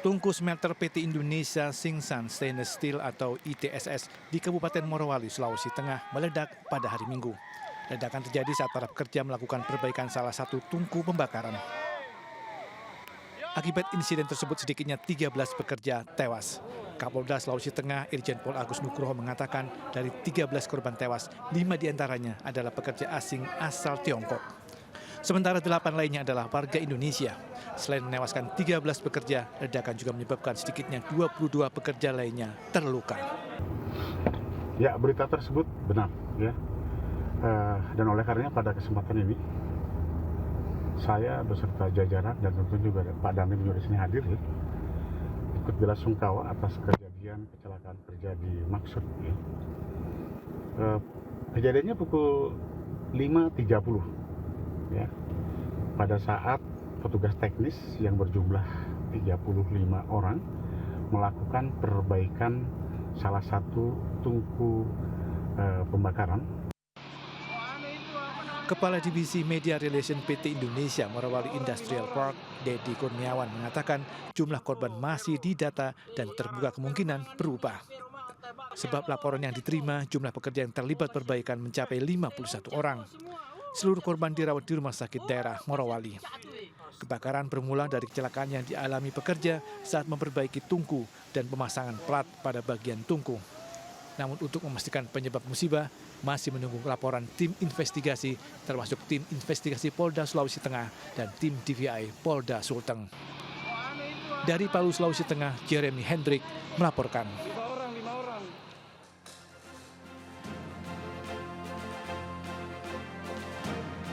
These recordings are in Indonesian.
Tungku smelter PT Indonesia Singsan Stainless Steel atau ITSS di Kabupaten Morowali, Sulawesi Tengah meledak pada hari Minggu. Ledakan terjadi saat para pekerja melakukan perbaikan salah satu tungku pembakaran. Akibat insiden tersebut sedikitnya 13 pekerja tewas. Kapolda Sulawesi Tengah Irjen Pol Agus Nugroho mengatakan dari 13 korban tewas, 5 diantaranya adalah pekerja asing asal Tiongkok. Sementara 8 lainnya adalah warga Indonesia. Selain menewaskan 13 pekerja, ledakan juga menyebabkan sedikitnya 22 pekerja lainnya terluka. Ya, berita tersebut benar, ya. Dan oleh karenanya pada kesempatan ini, saya beserta jajaran dan tentu juga Pak Dandim juga di sini hadir, ya, ikut belasungkawa atas kejadian kecelakaan kerja di Maksud. Ya. Kejadiannya pukul 5.30. Ya, pada saat petugas teknis yang berjumlah 35 orang melakukan perbaikan salah satu tungku pembakaran. Kepala Divisi Media Relation PT Indonesia Morowali Industrial Park, Dedi Kurniawan mengatakan jumlah korban masih didata dan terbuka kemungkinan berubah. Sebab laporan yang diterima, jumlah pekerja yang terlibat perbaikan mencapai 51 orang. Seluruh korban dirawat di rumah sakit daerah Morowali. Kebakaran bermula dari kecelakaan yang dialami pekerja saat memperbaiki tungku dan pemasangan plat pada bagian tungku. Namun untuk memastikan penyebab musibah, masih menunggu laporan tim investigasi, termasuk tim investigasi Polda Sulawesi Tengah dan tim DVI Polda Sulteng. Dari Palu, Sulawesi Tengah, Jeremy Hendrik melaporkan.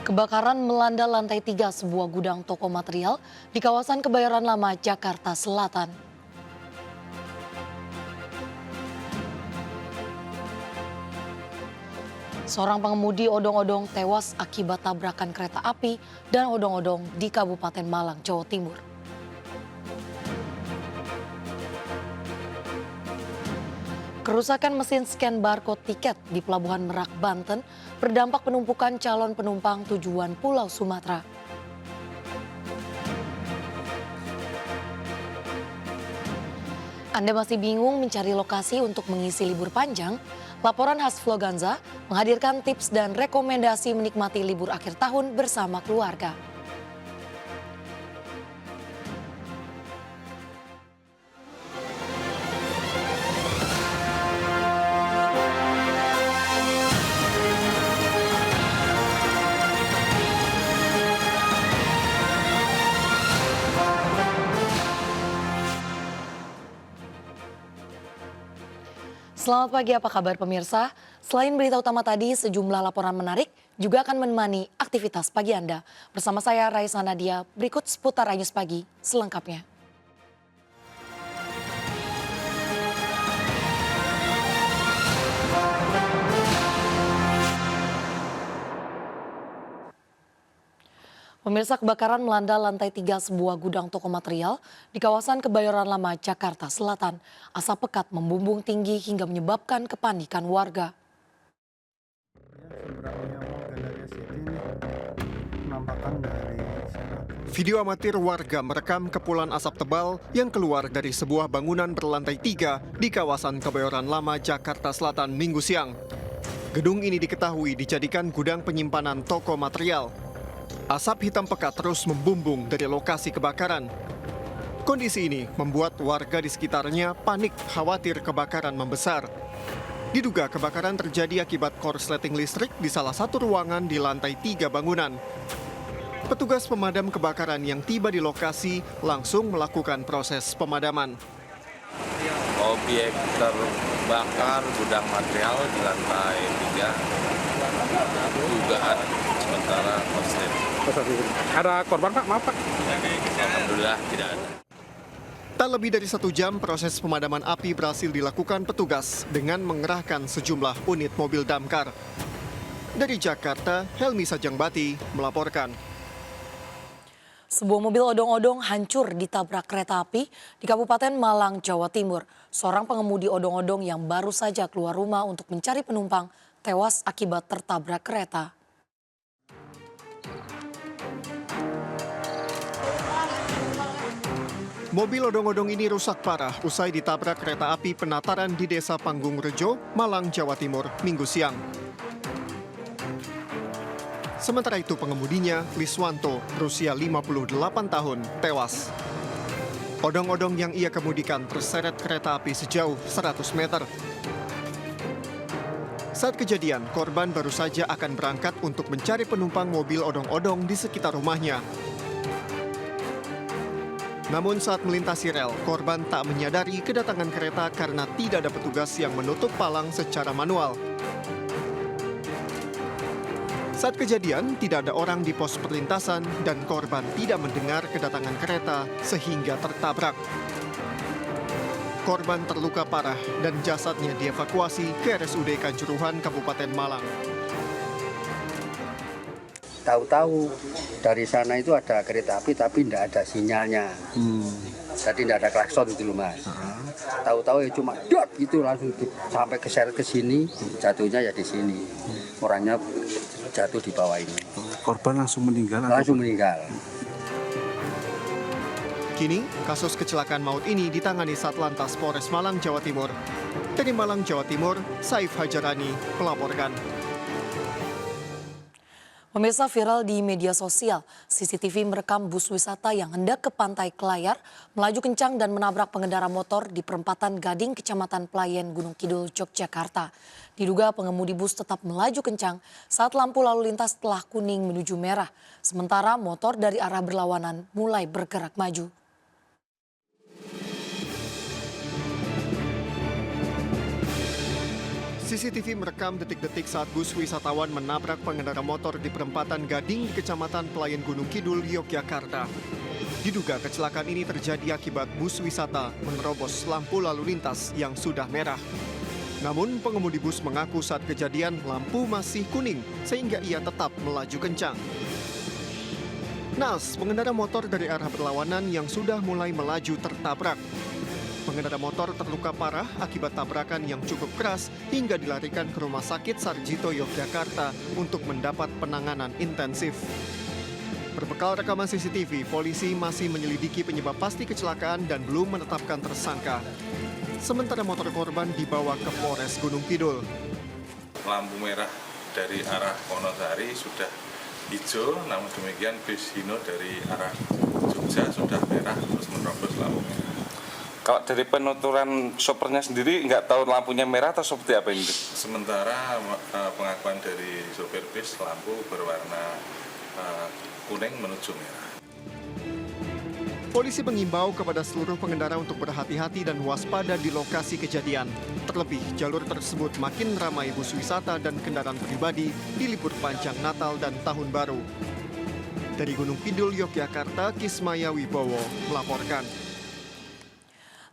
Kebakaran melanda lantai 3 sebuah gudang toko material di kawasan Kebayoran Lama, Jakarta Selatan. Seorang pengemudi odong-odong tewas akibat tabrakan kereta api dan odong-odong di Kabupaten Malang, Jawa Timur. Kerusakan mesin scan barcode tiket di Pelabuhan Merak, Banten berdampak penumpukan calon penumpang tujuan Pulau Sumatera. Anda masih bingung mencari lokasi untuk mengisi libur panjang? Laporan khas Vloganza menghadirkan tips dan rekomendasi menikmati libur akhir tahun bersama keluarga. Selamat pagi, apa kabar pemirsa? Selain berita utama tadi, sejumlah laporan menarik juga akan menemani aktivitas pagi Anda. Bersama saya Raisa Nadia, berikut seputar News Pagi selengkapnya. Pemirsa, kebakaran melanda lantai 3 sebuah gudang toko material di kawasan Kebayoran Lama, Jakarta Selatan. Asap pekat membumbung tinggi hingga menyebabkan kepanikan warga. Video amatir warga merekam kepulan asap tebal yang keluar dari sebuah bangunan berlantai 3 di kawasan Kebayoran Lama, Jakarta Selatan Minggu siang. Gedung ini diketahui dijadikan gudang penyimpanan toko material. Asap hitam pekat terus membumbung dari lokasi kebakaran. Kondisi ini membuat warga di sekitarnya panik khawatir kebakaran membesar. Diduga kebakaran terjadi akibat korsleting listrik di salah satu ruangan di lantai 3 bangunan. Petugas pemadam kebakaran yang tiba di lokasi langsung melakukan proses pemadaman. Objek terbakar gudang material di lantai 3, dugaan sementara korsleting. Ada korban Pak? Maaf Pak. Alhamdulillah tidak ada. Tak lebih dari 1 jam proses pemadaman api berhasil dilakukan petugas dengan mengerahkan sejumlah unit mobil damkar. Dari Jakarta, Helmi Sajangbati melaporkan. Sebuah mobil odong-odong hancur ditabrak kereta api di Kabupaten Malang, Jawa Timur. Seorang pengemudi odong-odong yang baru saja keluar rumah untuk mencari penumpang tewas akibat tertabrak kereta. Mobil odong-odong ini rusak parah usai ditabrak kereta api penataran di Desa Panggung Rejo, Malang, Jawa Timur, Minggu siang. Sementara itu pengemudinya, Liswanto, berusia 58 tahun, tewas. Odong-odong yang ia kemudikan terseret kereta api sejauh 100 meter. Saat kejadian, korban baru saja akan berangkat untuk mencari penumpang mobil odong-odong di sekitar rumahnya. Namun saat melintasi rel, korban tak menyadari kedatangan kereta karena tidak ada petugas yang menutup palang secara manual. Saat kejadian, tidak ada orang di pos perlintasan dan korban tidak mendengar kedatangan kereta sehingga tertabrak. Korban terluka parah dan jasadnya dievakuasi ke RSUD Kanjuruhan, Kabupaten Malang. Tahu-tahu dari sana itu ada kereta api tapi tidak ada sinyalnya. Jadi tidak ada klakson itu loh Mas. Tahu-tahu ya cuma dot gitu langsung sampai keseret ke sini, jatuhnya ya di sini. Orangnya jatuh di bawah ini. Korban langsung meninggal? Langsung meninggal. Kini, kasus kecelakaan maut ini ditangani Satlantas Polres Malang, Jawa Timur. Dari Malang, Jawa Timur, Saif Hajarani melaporkan. Pemirsa, viral di media sosial, CCTV merekam bus wisata yang hendak ke Pantai Kelayar melaju kencang dan menabrak pengendara motor di perempatan Gading, Kecamatan Pelayan, Gunung Kidul, Yogyakarta. Diduga pengemudi bus tetap melaju kencang saat lampu lalu lintas telah kuning menuju merah, sementara motor dari arah berlawanan mulai bergerak maju. CCTV merekam detik-detik saat bus wisatawan menabrak pengendara motor di perempatan Gading di Kecamatan Pelayan Gunung Kidul, Yogyakarta. Diduga kecelakaan ini terjadi akibat bus wisata menerobos lampu lalu lintas yang sudah merah. Namun pengemudi bus mengaku saat kejadian lampu masih kuning sehingga ia tetap melaju kencang. Naas, pengendara motor dari arah berlawanan yang sudah mulai melaju tertabrak. Pengendara motor terluka parah akibat tabrakan yang cukup keras hingga dilarikan ke Rumah Sakit Sarjito, Yogyakarta untuk mendapat penanganan intensif. Berbekal rekaman CCTV, polisi masih menyelidiki penyebab pasti kecelakaan dan belum menetapkan tersangka. Sementara motor korban dibawa ke Polres Gunung Kidul. Lampu merah dari arah Wonosari sudah hijau, namun demikian bis Hino dari arah Jogja sudah merah terus menerobos lampu merah. Kalau dari penuturan sopirnya sendiri nggak tahu lampunya merah atau seperti apa ini? Sementara pengakuan dari sopir bis lampu berwarna kuning menuju merah. Polisi mengimbau kepada seluruh pengendara untuk berhati-hati dan waspada di lokasi kejadian. Terlebih, jalur tersebut makin ramai bus wisata dan kendaraan pribadi di libur panjang Natal dan Tahun Baru. Dari Gunung Kidul, Yogyakarta, Kismaya Wibowo melaporkan.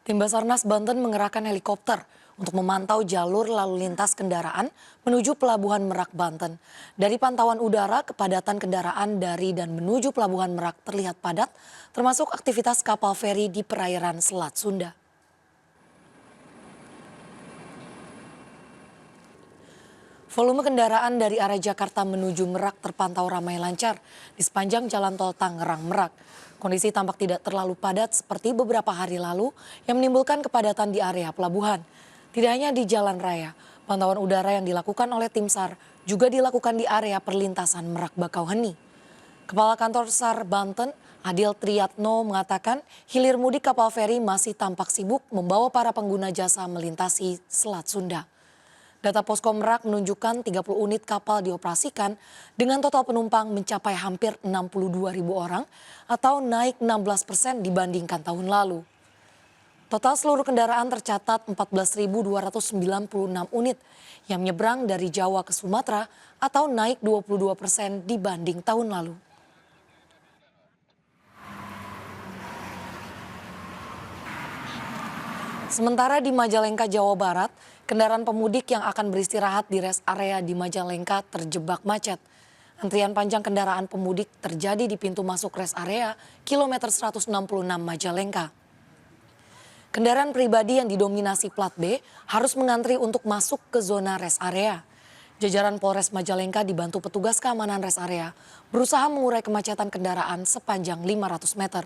Tim Basarnas Banten mengerahkan helikopter untuk memantau jalur lalu lintas kendaraan menuju Pelabuhan Merak, Banten. Dari pantauan udara, kepadatan kendaraan dari dan menuju Pelabuhan Merak terlihat padat, termasuk aktivitas kapal feri di perairan Selat Sunda. Volume kendaraan dari arah Jakarta menuju Merak terpantau ramai lancar di sepanjang jalan tol Tangerang-Merak. Kondisi tampak tidak terlalu padat seperti beberapa hari lalu yang menimbulkan kepadatan di area pelabuhan. Tidak hanya di jalan raya, pantauan udara yang dilakukan oleh tim SAR juga dilakukan di area perlintasan Merak-Bakauheni. Kepala Kantor SAR Banten, Adil Triyatno mengatakan hilir mudik kapal feri masih tampak sibuk membawa para pengguna jasa melintasi Selat Sunda. Data Posko Merak menunjukkan 30 unit kapal dioperasikan dengan total penumpang mencapai hampir 62.000 orang atau naik 16% dibandingkan tahun lalu. Total seluruh kendaraan tercatat 14.296 unit yang menyeberang dari Jawa ke Sumatera atau naik 22% dibanding tahun lalu. Sementara di Majalengka, Jawa Barat, kendaraan pemudik yang akan beristirahat di rest area di Majalengka terjebak macet. Antrian panjang kendaraan pemudik terjadi di pintu masuk rest area kilometer 166 Majalengka. Kendaraan pribadi yang didominasi plat B harus mengantri untuk masuk ke zona rest area. Jajaran Polres Majalengka dibantu petugas keamanan rest area berusaha mengurai kemacetan kendaraan sepanjang 500 meter.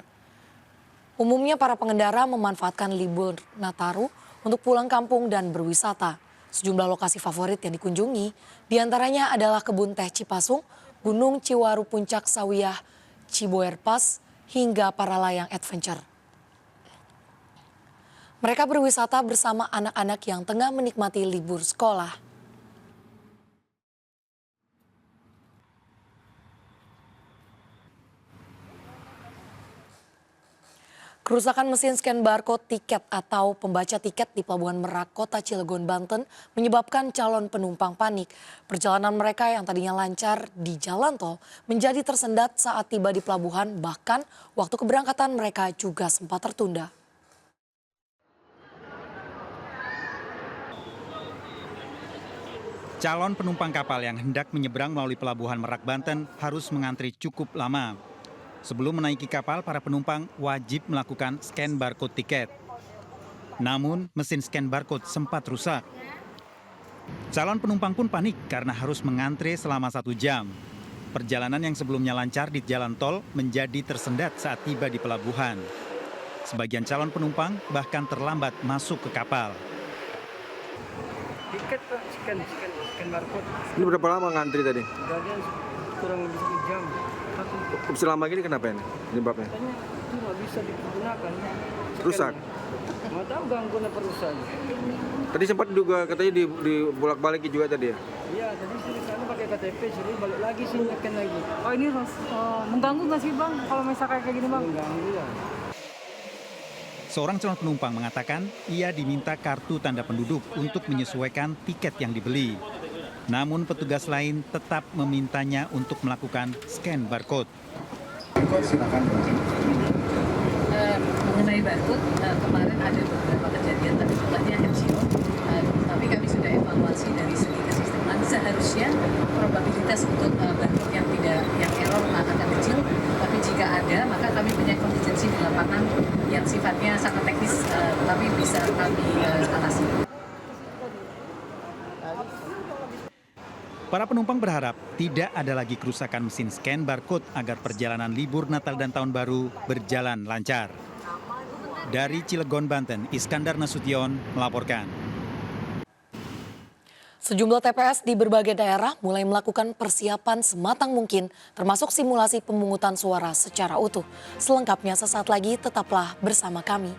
Umumnya para pengendara memanfaatkan libur Nataru untuk pulang kampung dan berwisata. Sejumlah lokasi favorit yang dikunjungi diantaranya adalah Kebun Teh Cipasung, Gunung Ciwaru Puncak Sawiyah, Ciboer Pass, hingga para layang adventure. Mereka berwisata bersama anak-anak yang tengah menikmati libur sekolah. Kerusakan mesin scan barcode tiket atau pembaca tiket di Pelabuhan Merak, Kota Cilegon, Banten menyebabkan calon penumpang panik. Perjalanan mereka yang tadinya lancar di jalan tol menjadi tersendat saat tiba di pelabuhan, bahkan waktu keberangkatan mereka juga sempat tertunda. Calon penumpang kapal yang hendak menyeberang melalui Pelabuhan Merak, Banten harus mengantri cukup lama. Sebelum menaiki kapal, para penumpang wajib melakukan scan barcode tiket. Namun, mesin scan barcode sempat rusak. Calon penumpang pun panik karena harus mengantre selama 1 jam. Perjalanan yang sebelumnya lancar di jalan tol menjadi tersendat saat tiba di pelabuhan. Sebagian calon penumpang bahkan terlambat masuk ke kapal. Tiket Pak, scan barcode. Ini berapa lama ngantri tadi? Tadi kurang lebih 1 jam. Selama gini kenapa ini penyebabnya? Katanya itu nggak bisa digunakan. Rusak? Nggak tahu gangguan apa rusak. Tadi sempat juga katanya di bolak-balik juga tadi ya? Iya, tadi sih sana pakai KTP, suruh balik lagi sih nyekan lagi. Oh ini mengganggu nggak sih Bang kalau misalnya kayak gini Bang? Mengganggu ya. Seorang calon penumpang mengatakan ia diminta kartu tanda penduduk untuk menyesuaikan tiket yang dibeli. Namun petugas lain tetap memintanya untuk melakukan scan barcode. Mengenai barcode, kemarin ada beberapa kejadian tapi jumlahnya MCO. Tapi kami sudah evaluasi dari segi kesisteman. Seharusnya probabilitas untuk barcode yang error akan kecil. Tapi jika ada, maka kami punya contingency di lapangan yang sifatnya sangat teknis, tapi bisa kami atasi. Para penumpang berharap tidak ada lagi kerusakan mesin scan barcode agar perjalanan libur Natal dan Tahun Baru berjalan lancar. Dari Cilegon, Banten, Iskandar Nasution melaporkan. Sejumlah TPS di berbagai daerah mulai melakukan persiapan sematang mungkin, termasuk simulasi pemungutan suara secara utuh. Selengkapnya sesaat lagi, tetaplah bersama kami.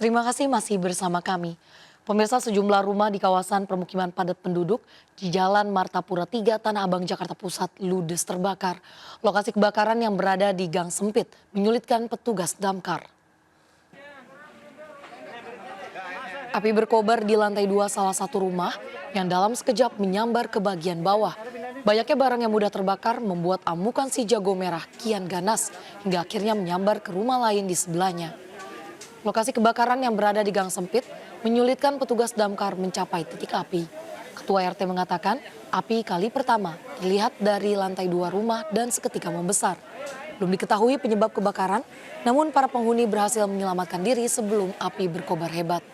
Terima kasih masih bersama kami. Pemirsa, sejumlah rumah di kawasan permukiman padat penduduk di Jalan Martapura 3, Tanah Abang, Jakarta Pusat ludes terbakar. Lokasi kebakaran yang berada di gang sempit menyulitkan petugas damkar. Api berkobar di lantai 2 salah satu rumah yang dalam sekejap menyambar ke bagian bawah. Banyaknya barang yang mudah terbakar membuat amukan si jago merah kian ganas hingga akhirnya menyambar ke rumah lain di sebelahnya. Lokasi kebakaran yang berada di gang sempit menyulitkan petugas damkar mencapai titik api. Ketua RT mengatakan api kali pertama terlihat dari lantai 2 rumah dan seketika membesar. Belum diketahui penyebab kebakaran, namun para penghuni berhasil menyelamatkan diri sebelum api berkobar hebat.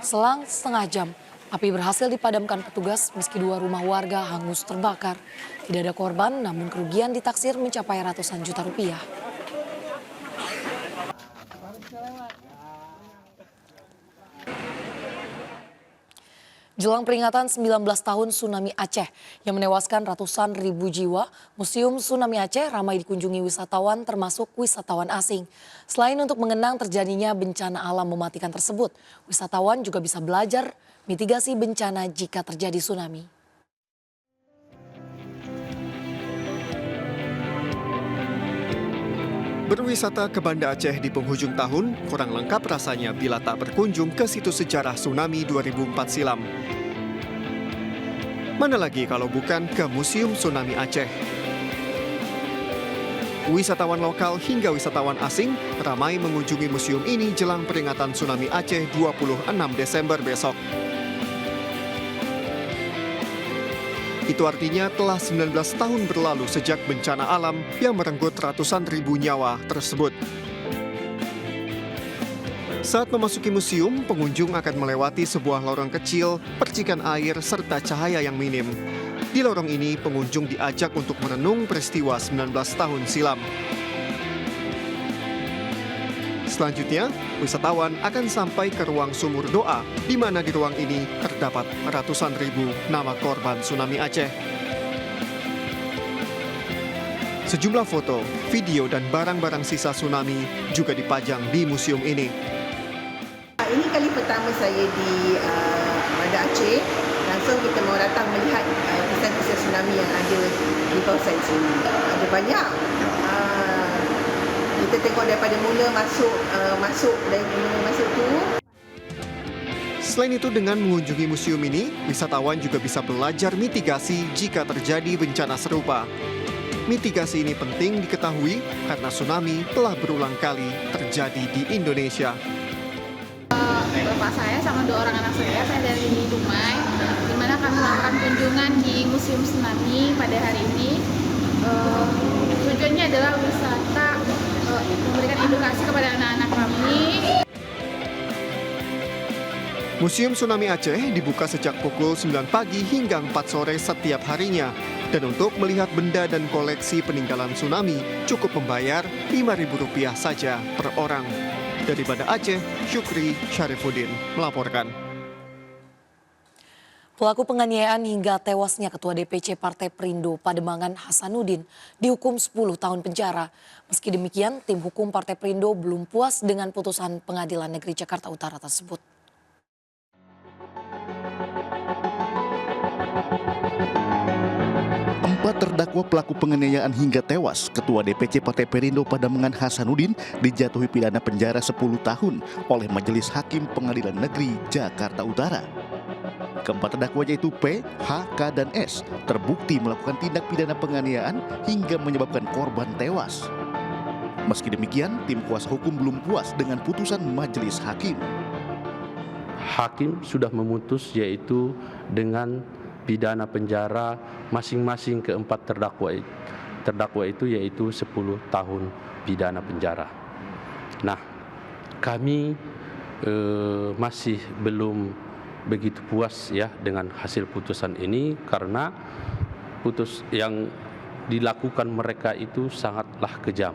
Selang setengah jam, api berhasil dipadamkan petugas meski 2 rumah warga hangus terbakar. Tidak ada korban, namun kerugian ditaksir mencapai ratusan juta rupiah. Jelang peringatan 19 tahun tsunami Aceh yang menewaskan ratusan ribu jiwa, Museum Tsunami Aceh ramai dikunjungi wisatawan termasuk wisatawan asing. Selain untuk mengenang terjadinya bencana alam mematikan tersebut, wisatawan juga bisa belajar mitigasi bencana jika terjadi tsunami. Berwisata ke Banda Aceh di penghujung tahun kurang lengkap rasanya bila tak berkunjung ke situs sejarah tsunami 2004 silam. Mana lagi kalau bukan ke Museum Tsunami Aceh. Wisatawan lokal hingga wisatawan asing ramai mengunjungi museum ini jelang peringatan tsunami Aceh 26 Desember besok. Itu artinya telah 19 tahun berlalu sejak bencana alam yang merenggut ratusan ribu nyawa tersebut. Saat memasuki museum, pengunjung akan melewati sebuah lorong kecil, percikan air, serta cahaya yang minim. Di lorong ini, pengunjung diajak untuk merenung peristiwa 19 tahun silam. Selanjutnya, wisatawan akan sampai ke ruang sumur doa, di mana di ruang ini terdapat ratusan ribu nama korban tsunami Aceh. Sejumlah foto, video, dan barang-barang sisa tsunami juga dipajang di museum ini. Ini kali pertama saya di Banda Aceh. Langsung kita mau datang melihat kisah-kisah tsunami yang ada di kawasan sini. Ada banyak. Kita tengok daripada mula masuk tu. Selain itu, dengan mengunjungi museum ini, wisatawan juga bisa belajar mitigasi jika terjadi bencana serupa. Mitigasi ini penting diketahui karena tsunami telah berulang kali terjadi di Indonesia. Bapak saya sama 2 orang anak saya dari Dumai, di mana kami melakukan kunjungan di Museum Tsunami pada hari ini. Tujuannya adalah wisata, memberikan edukasi kepada anak-anak kami. Museum Tsunami Aceh dibuka sejak pukul 9 pagi hingga 4 sore setiap harinya. Dan untuk melihat benda dan koleksi peninggalan tsunami, cukup membayar Rp5.000 saja per orang. Dari Banda Aceh, Syukri Syarifuddin melaporkan. Pelaku penganiayaan hingga tewasnya Ketua DPC Partai Perindo Pademangan Hasanuddin dihukum 10 tahun penjara. Meski demikian, tim hukum Partai Perindo belum puas dengan putusan Pengadilan Negeri Jakarta Utara tersebut. Empat terdakwa pelaku penganiayaan hingga tewas, Ketua DPC Partai Perindo Pademangan Hasanuddin dijatuhi pidana penjara 10 tahun oleh Majelis Hakim Pengadilan Negeri Jakarta Utara. Keempat terdakwa yaitu P, H, K, dan S terbukti melakukan tindak pidana penganiayaan hingga menyebabkan korban tewas. Meski demikian, tim kuasa hukum belum puas dengan putusan Majelis Hakim. Hakim sudah memutus yaitu dengan pidana penjara masing-masing keempat terdakwa itu yaitu 10 tahun pidana penjara. Nah, kami masih belum begitu puas ya dengan hasil putusan ini karena yang dilakukan mereka itu sangatlah kejam.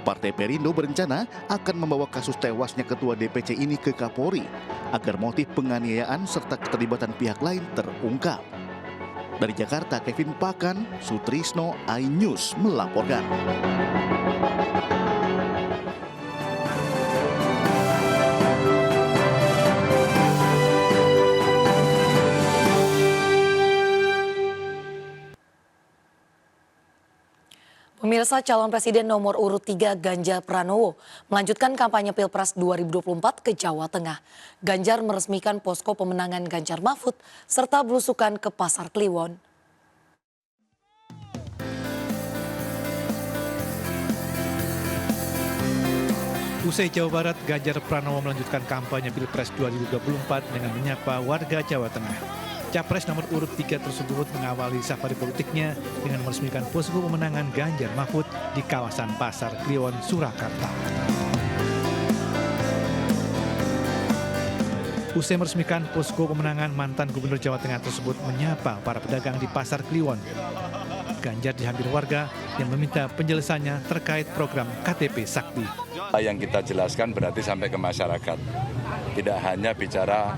Partai Perindo berencana akan membawa kasus tewasnya Ketua DPC ini ke Kapolri agar motif penganiayaan serta keterlibatan pihak lain terungkap. Dari Jakarta, Kevin Pakan, Sutrisno, iNews melaporkan. Pemirsa, calon presiden nomor urut 3 Ganjar Pranowo melanjutkan kampanye Pilpres 2024 ke Jawa Tengah. Ganjar meresmikan posko pemenangan Ganjar Mahfud serta belusukan ke Pasar Kliwon. Usai Jawa Barat, Ganjar Pranowo melanjutkan kampanye Pilpres 2024 dengan menyapa warga Jawa Tengah. Capres nomor urut 3 tersebut mengawali safari politiknya dengan meresmikan posko pemenangan Ganjar Mahfud di kawasan Pasar Kliwon, Surakarta. Usai meresmikan posko pemenangan, mantan Gubernur Jawa Tengah tersebut menyapa para pedagang di Pasar Kliwon. Ganjar dihampiri warga yang meminta penjelasannya terkait program KTP Sakti. Yang kita jelaskan berarti sampai ke masyarakat. Tidak hanya bicara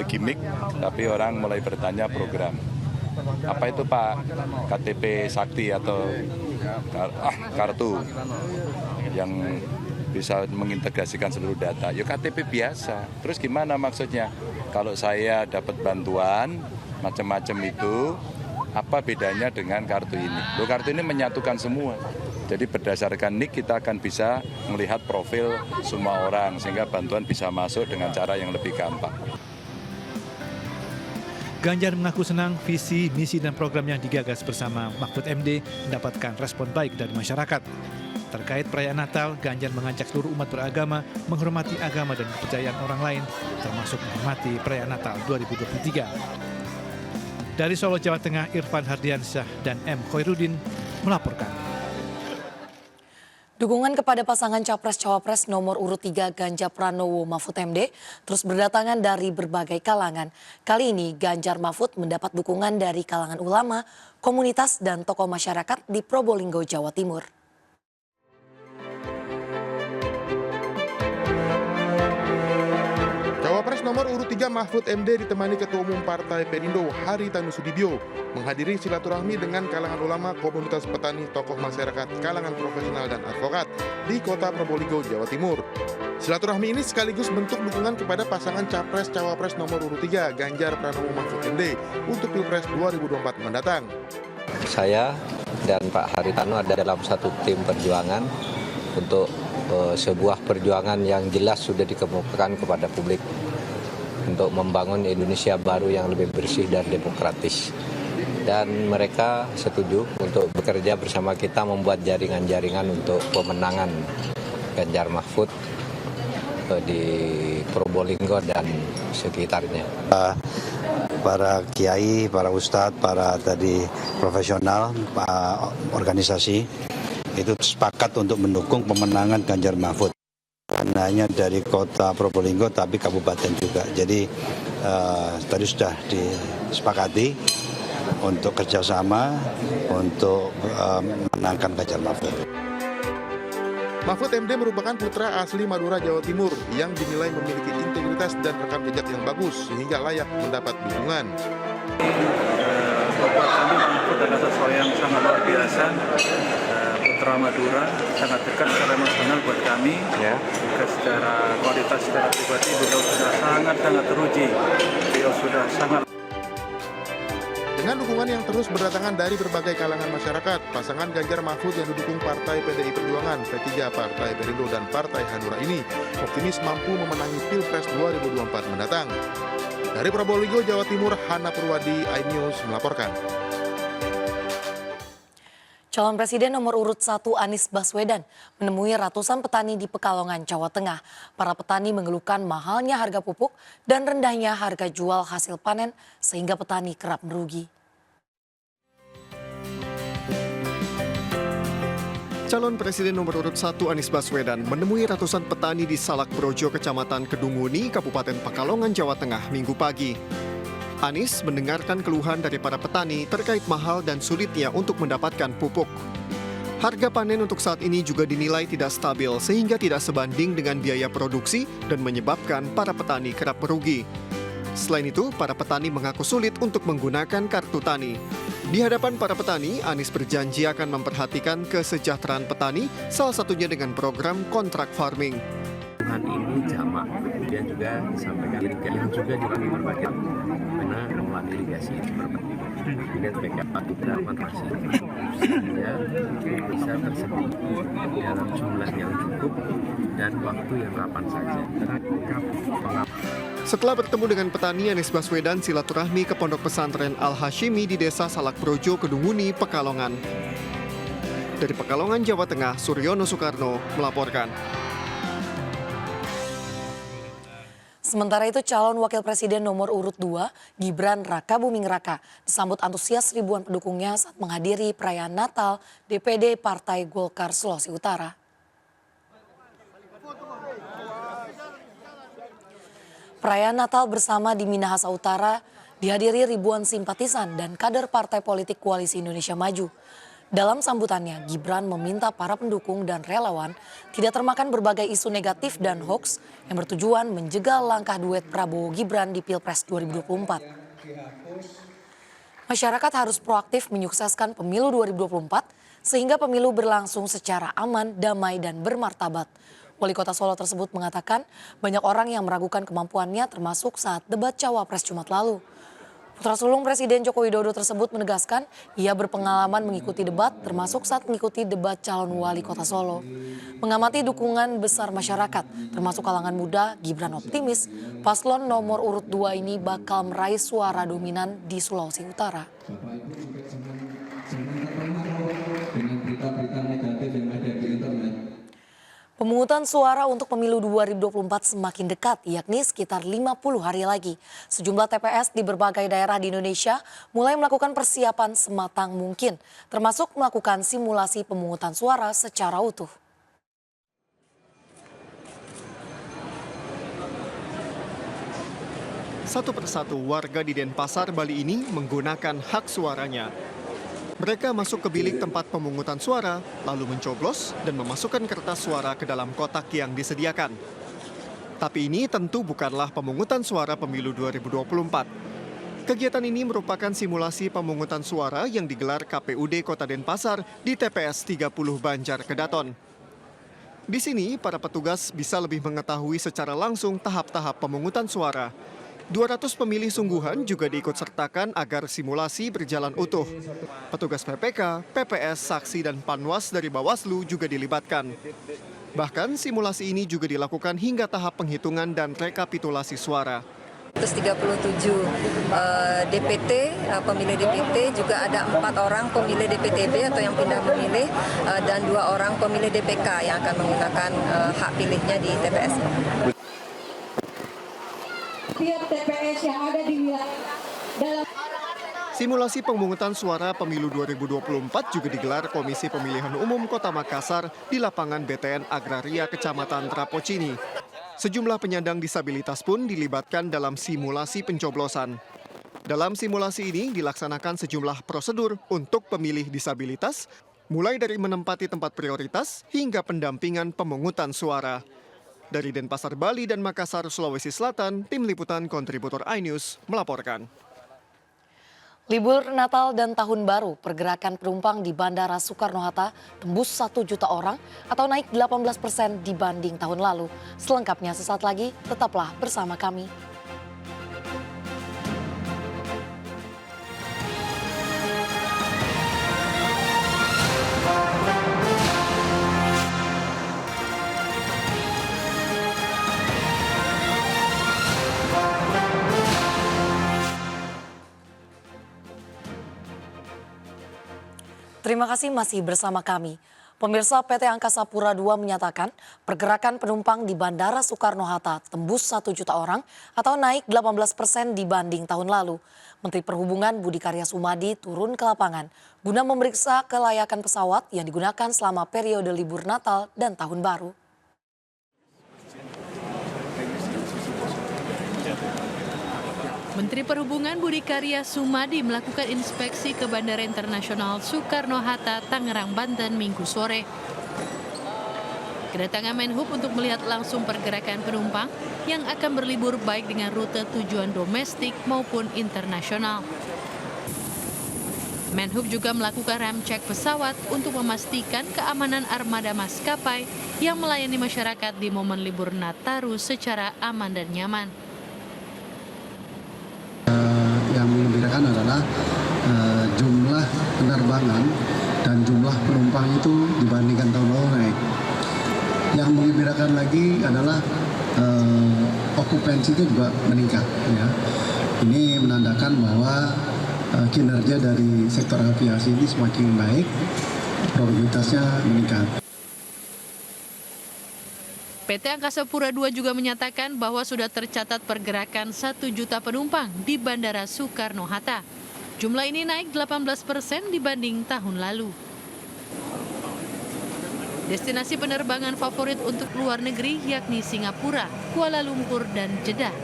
gimmick, tapi orang mulai bertanya program. Apa itu Pak? KTP Sakti atau kartu yang bisa mengintegrasikan seluruh data. Ya KTP biasa. Terus gimana maksudnya? Kalau saya dapat bantuan macam-macam itu, apa bedanya dengan kartu ini? Loh, kartu ini menyatukan semua. Jadi berdasarkan NIK kita akan bisa melihat profil semua orang sehingga bantuan bisa masuk dengan cara yang lebih gampang. Ganjar mengaku senang visi, misi, dan program yang digagas bersama Mahfud MD mendapatkan respon baik dari masyarakat. Terkait perayaan Natal, Ganjar mengajak seluruh umat beragama menghormati agama dan kepercayaan orang lain, termasuk menghormati perayaan Natal 2023. Dari Solo, Jawa Tengah, Irfan Hardiansyah dan M. Khairuddin melaporkan. Dukungan kepada pasangan Capres-Cawapres nomor urut 3 Ganjar Pranowo Mahfud MD terus berdatangan dari berbagai kalangan. Kali ini Ganjar Mahfud mendapat dukungan dari kalangan ulama, komunitas dan tokoh masyarakat di Probolinggo, Jawa Timur. Cawapres nomor urut 3 Mahfud MD ditemani Ketua Umum Partai Perindo Haritanu Sudibyo menghadiri silaturahmi dengan kalangan ulama, komunitas petani, tokoh masyarakat, kalangan profesional dan advokat di Kota Probolinggo, Jawa Timur. Silaturahmi ini sekaligus bentuk dukungan kepada pasangan Capres-Cawapres nomor urut 3 Ganjar Pranowo Mahfud MD untuk Pilpres 2024 mendatang. Saya dan Pak Haritanu ada dalam satu tim perjuangan untuk sebuah perjuangan yang jelas sudah dikemukakan kepada publik untuk membangun Indonesia baru yang lebih bersih dan demokratis. Dan mereka setuju untuk bekerja bersama kita membuat jaringan-jaringan untuk pemenangan Ganjar Mahfud di Probolinggo dan sekitarnya. Para kiai, para ustadz, para tadi profesional, organisasi itu sepakat untuk mendukung pemenangan Ganjar Mahfud. Bukan hanya dari kota Probolinggo tapi kabupaten juga. Jadi tadi sudah disepakati untuk kerjasama untuk memenangkan Ganjar Mahfud. Mahfud MD merupakan putra asli Madura, Jawa Timur yang dinilai memiliki integritas dan rekam jejak yang bagus sehingga layak mendapat dukungan. Buat kami Mahfud adalah sesuatu yang sangat luar biasa. Putra Madura sangat dekat secara emosional buat kami. Juga secara kualitas, secara pribadi beliau sudah sangat teruji. Beliau sudah sangat. Dengan dukungan yang terus berdatangan dari berbagai kalangan masyarakat, pasangan Ganjar Mahfud yang didukung Partai PDI Perjuangan, P3, Partai Perindo, dan Partai Hanura ini optimis mampu memenangi Pilpres 2024 mendatang. Dari Probolinggo, Jawa Timur, Hana Purwadi, iNews melaporkan. Calon Presiden nomor urut 1 Anies Baswedan menemui ratusan petani di Pekalongan, Jawa Tengah. Para petani mengeluhkan mahalnya harga pupuk dan rendahnya harga jual hasil panen sehingga petani kerap merugi. Calon Presiden nomor urut 1 Anies Baswedan menemui ratusan petani di Salak Brojo, Kecamatan Kedunguni, Kabupaten Pekalongan, Jawa Tengah, Minggu pagi. Anies mendengarkan keluhan dari para petani terkait mahal dan sulitnya untuk mendapatkan pupuk. Harga panen untuk saat ini juga dinilai tidak stabil sehingga tidak sebanding dengan biaya produksi dan menyebabkan para petani kerap merugi. Selain itu, para petani mengaku sulit untuk menggunakan kartu tani. Di hadapan para petani, Anies berjanji akan memperhatikan kesejahteraan petani, salah satunya dengan program kontrak farming. Ini jamak, kemudian juga disampaikan irigasi yang juga dilakukan berbagai karena pengelolaan irigasi seperti kemudian PKP tidak kontraksi sehingga bisa tersedia dalam jumlah yang cukup dan waktu yang kapan saja. Setelah bertemu dengan petani, Anies Baswedan silaturahmi ke Pondok Pesantren Al-Hashimi di Desa Salak Brojo, Kedunguni, Pekalongan. Dari Pekalongan, Jawa Tengah, Suryono Soekarno melaporkan. Sementara itu calon wakil presiden nomor urut 2 Gibran Raka Buming Raka disambut antusias ribuan pendukungnya saat menghadiri perayaan Natal DPD Partai Golkar Sulawesi Utara. Perayaan Natal bersama di Minahasa Utara dihadiri ribuan simpatisan dan kader partai politik Koalisi Indonesia Maju. Dalam sambutannya, Gibran meminta para pendukung dan relawan tidak termakan berbagai isu negatif dan hoaks yang bertujuan menjegal langkah duet Prabowo Gibran di Pilpres 2024. Masyarakat harus proaktif menyukseskan pemilu 2024 sehingga pemilu berlangsung secara aman, damai, dan bermartabat. Wali Kota Solo tersebut mengatakan banyak orang yang meragukan kemampuannya termasuk saat debat Cawapres Jumat lalu. Putra sulung Presiden Joko Widodo tersebut menegaskan ia berpengalaman mengikuti debat termasuk saat mengikuti debat calon wali kota Solo. Mengamati dukungan besar masyarakat termasuk kalangan muda, Gibran optimis paslon nomor urut 2 ini bakal meraih suara dominan di Sulawesi Utara. Pemungutan suara untuk pemilu 2024 semakin dekat, yakni sekitar 50 hari lagi. Sejumlah TPS di berbagai daerah di Indonesia mulai melakukan persiapan sematang mungkin, termasuk melakukan simulasi pemungutan suara secara utuh. Satu persatu warga di Denpasar, Bali ini menggunakan hak suaranya. Mereka masuk ke bilik tempat pemungutan suara, lalu mencoblos dan memasukkan kertas suara ke dalam kotak yang disediakan. Tapi ini tentu bukanlah pemungutan suara pemilu 2024. Kegiatan ini merupakan simulasi pemungutan suara yang digelar KPUD Kota Denpasar di TPS 30 Banjar Kedaton. Di sini, para petugas bisa lebih mengetahui secara langsung tahap-tahap pemungutan suara. 200 pemilih sungguhan juga diikutsertakan agar simulasi berjalan utuh. Petugas PPK, PPS, saksi, dan Panwas dari Bawaslu juga dilibatkan. Bahkan simulasi ini juga dilakukan hingga tahap penghitungan dan rekapitulasi suara. 137 DPT, pemilih DPT, juga ada 4 orang pemilih DPTB atau yang pindah memilih, dan 2 orang pemilih DPK yang akan menggunakan hak pilihnya di TPS. Tiap TPS yang ada di dalam Simulasi pemungutan suara pemilu 2024 juga digelar Komisi Pemilihan Umum Kota Makassar di lapangan BTN Agraria Kecamatan Trapocini. Sejumlah penyandang disabilitas pun dilibatkan dalam simulasi pencoblosan. Dalam simulasi ini dilaksanakan sejumlah prosedur untuk pemilih disabilitas, mulai dari menempati tempat prioritas hingga pendampingan pemungutan suara. Dari Denpasar, Bali, dan Makassar, Sulawesi Selatan, Tim Liputan Kontributor iNews melaporkan. Libur Natal dan Tahun Baru, pergerakan penumpang di Bandara Soekarno-Hatta tembus 1 juta orang atau naik 18% dibanding tahun lalu. Selengkapnya sesaat lagi, tetaplah bersama kami. Terima kasih masih bersama kami. Pemirsa, PT Angkasa Pura II menyatakan pergerakan penumpang di Bandara Soekarno-Hatta tembus 1 juta orang atau naik 18% dibanding tahun lalu. Menteri Perhubungan Budi Karya Sumadi turun ke lapangan guna memeriksa kelayakan pesawat yang digunakan selama periode libur Natal dan Tahun Baru. Menteri Perhubungan Budi Karya Sumadi melakukan inspeksi ke Bandara Internasional Soekarno-Hatta, Tangerang, Banten, Minggu sore. Kedatangan Menhub untuk melihat langsung pergerakan penumpang yang akan berlibur baik dengan rute tujuan domestik maupun internasional. Menhub juga melakukan rem cek pesawat untuk memastikan keamanan armada maskapai yang melayani masyarakat di momen libur Nataru secara aman dan nyaman. Yang membedakan adalah jumlah penerbangan dan jumlah penumpang itu dibandingkan tahun lalu naik. Yang membedakan lagi adalah okupansi itu juga meningkat. Ya. Ini menandakan bahwa kinerja dari sektor aviasi ini semakin baik, produktivitasnya meningkat. PT Angkasa Pura II juga menyatakan bahwa sudah tercatat pergerakan 1 juta penumpang di Bandara Soekarno-Hatta. Jumlah ini naik 18% dibanding tahun lalu. Destinasi penerbangan favorit untuk luar negeri yakni Singapura, Kuala Lumpur, dan Jeddah.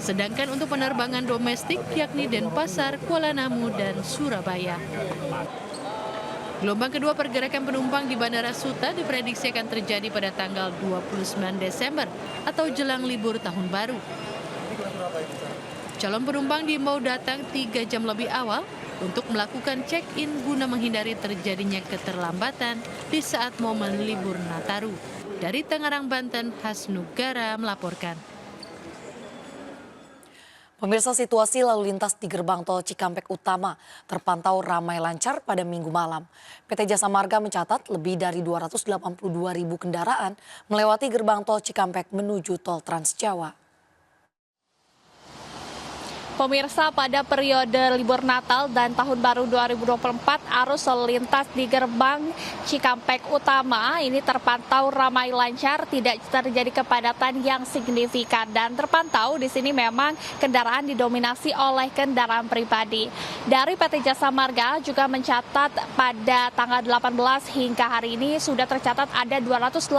Sedangkan untuk penerbangan domestik yakni Denpasar, Kuala Namu, dan Surabaya. Gelombang kedua pergerakan penumpang di Bandara Suta diprediksi akan terjadi pada tanggal 29 Desember atau jelang libur Tahun Baru. Calon penumpang diimbau datang 3 jam lebih awal untuk melakukan check-in guna menghindari terjadinya keterlambatan di saat momen libur Nataru. Dari Tangerang, Banten, Hasnugara melaporkan. Pemirsa, situasi lalu lintas di gerbang tol Cikampek Utama terpantau ramai lancar pada Minggu malam. PT Jasa Marga mencatat lebih dari 282.000 kendaraan melewati gerbang tol Cikampek menuju tol Trans Jawa. Pemirsa, pada periode libur Natal dan Tahun Baru 2024, arus lalu lintas di gerbang Cikampek Utama ini terpantau ramai lancar, tidak terjadi kepadatan yang signifikan. Dan terpantau di sini memang kendaraan didominasi oleh kendaraan pribadi. Dari PT Jasa Marga juga mencatat pada tanggal 18 hingga hari ini sudah tercatat ada 282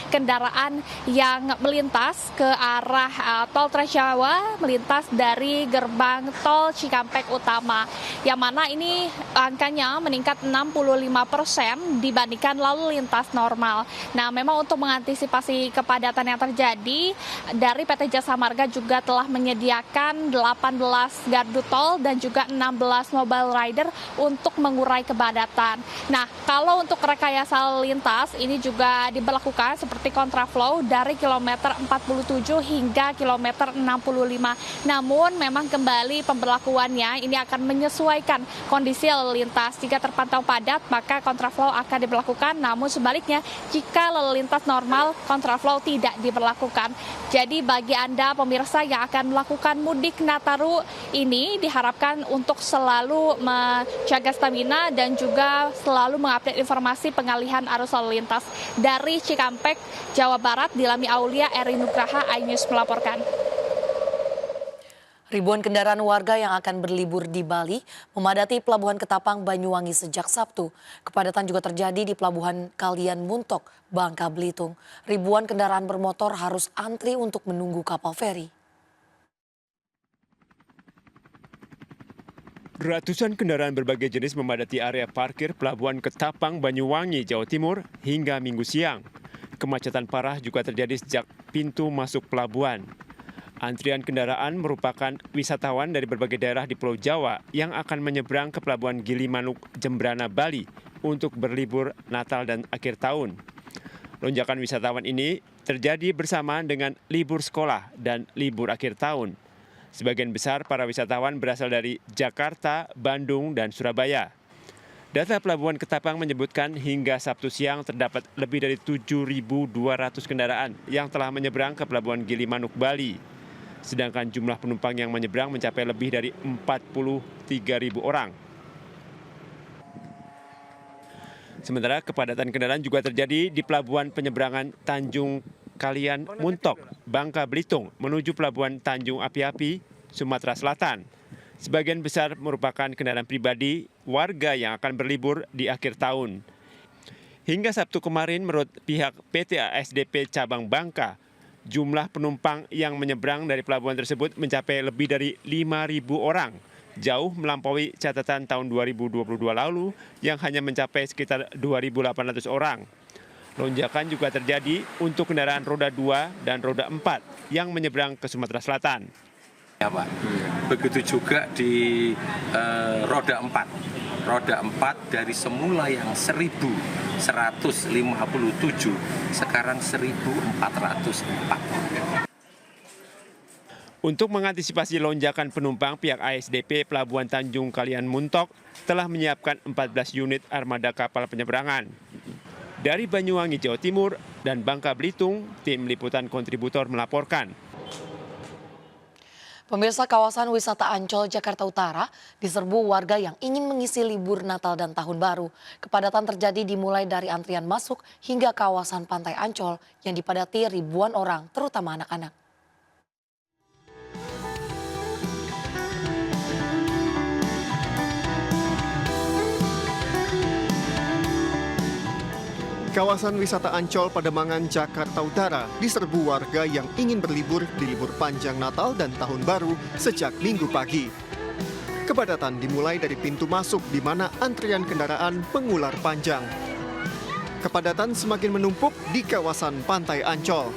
kendaraan yang melintas ke arah tol Trans Jawa, melintas dari gerbang tol Cikampek Utama, yang mana ini angkanya meningkat 65% dibandingkan lalu lintas normal. Nah, memang untuk mengantisipasi kepadatan yang terjadi, dari PT Jasa Marga juga telah menyediakan 18 gardu tol dan juga 16 mobile rider untuk mengurai kepadatan. Nah, kalau untuk rekayasa lalu lintas ini juga diberlakukan seperti kontraflow dari kilometer 47 hingga kilometer 65. Namun memang kembali pemberlakuannya ini akan menyesuaikan kondisi lalu lintas. Jika terpantau padat, maka kontraflow akan diberlakukan. Namun sebaliknya, jika lalu lintas normal, kontraflow tidak diberlakukan. Jadi bagi Anda pemirsa yang akan melakukan mudik Nataru ini diharapkan untuk selalu menjaga stamina dan juga selalu mengupdate informasi pengalihan arus lalu lintas. Dari Cikampek, Jawa Barat, Dilami Aulia, Eri Nugraha, iNews melaporkan. Ribuan kendaraan warga yang akan berlibur di Bali memadati Pelabuhan Ketapang, Banyuwangi sejak Sabtu. Kepadatan juga terjadi di Pelabuhan Kalian Muntok, Bangka Belitung. Ribuan kendaraan bermotor harus antri untuk menunggu kapal feri. Ratusan kendaraan berbagai jenis memadati area parkir Pelabuhan Ketapang, Banyuwangi, Jawa Timur hingga Minggu siang. Kemacetan parah juga terjadi sejak pintu masuk pelabuhan. Antrian kendaraan merupakan wisatawan dari berbagai daerah di Pulau Jawa yang akan menyeberang ke Pelabuhan Gilimanuk, Jembrana, Bali untuk berlibur Natal dan akhir tahun. Lonjakan wisatawan ini terjadi bersamaan dengan libur sekolah dan libur akhir tahun. Sebagian besar para wisatawan berasal dari Jakarta, Bandung, dan Surabaya. Data Pelabuhan Ketapang menyebutkan hingga Sabtu siang terdapat lebih dari 7.200 kendaraan yang telah menyeberang ke Pelabuhan Gilimanuk, Bali. Sedangkan jumlah penumpang yang menyeberang mencapai lebih dari 43.000 orang. Sementara kepadatan kendaraan juga terjadi di Pelabuhan Penyeberangan Tanjung Kalian Muntok, Bangka Belitung menuju Pelabuhan Tanjung Api-Api, Sumatera Selatan. Sebagian besar merupakan kendaraan pribadi warga yang akan berlibur di akhir tahun. Hingga Sabtu kemarin menurut pihak PT ASDP Cabang Bangka, jumlah penumpang yang menyeberang dari pelabuhan tersebut mencapai lebih dari 5.000 orang, jauh melampaui catatan tahun 2022 lalu yang hanya mencapai sekitar 2.800 orang. Lonjakan juga terjadi untuk kendaraan roda 2 dan roda 4 yang menyeberang ke Sumatera Selatan. Ya, Pak. Begitu juga di roda 4. Roda 4 dari semula yang 1.157 sekarang 1.404. Untuk mengantisipasi lonjakan penumpang, pihak ASDP Pelabuhan Tanjung Kalian Muntok telah menyiapkan 14 unit armada kapal penyeberangan. Dari Banyuwangi, Jawa Timur, dan Bangka Belitung, tim liputan kontributor melaporkan. Pemirsa, kawasan wisata Ancol, Jakarta Utara diserbu warga yang ingin mengisi libur Natal dan Tahun Baru. Kepadatan terjadi dimulai dari antrian masuk hingga kawasan Pantai Ancol yang dipadati ribuan orang, terutama anak-anak. Kawasan wisata Ancol, Pademangan, Jakarta Utara diserbu warga yang ingin berlibur di libur panjang Natal dan Tahun Baru sejak Minggu pagi. Kepadatan dimulai dari pintu masuk di mana antrian kendaraan mengular panjang. Kepadatan semakin menumpuk di kawasan Pantai Ancol.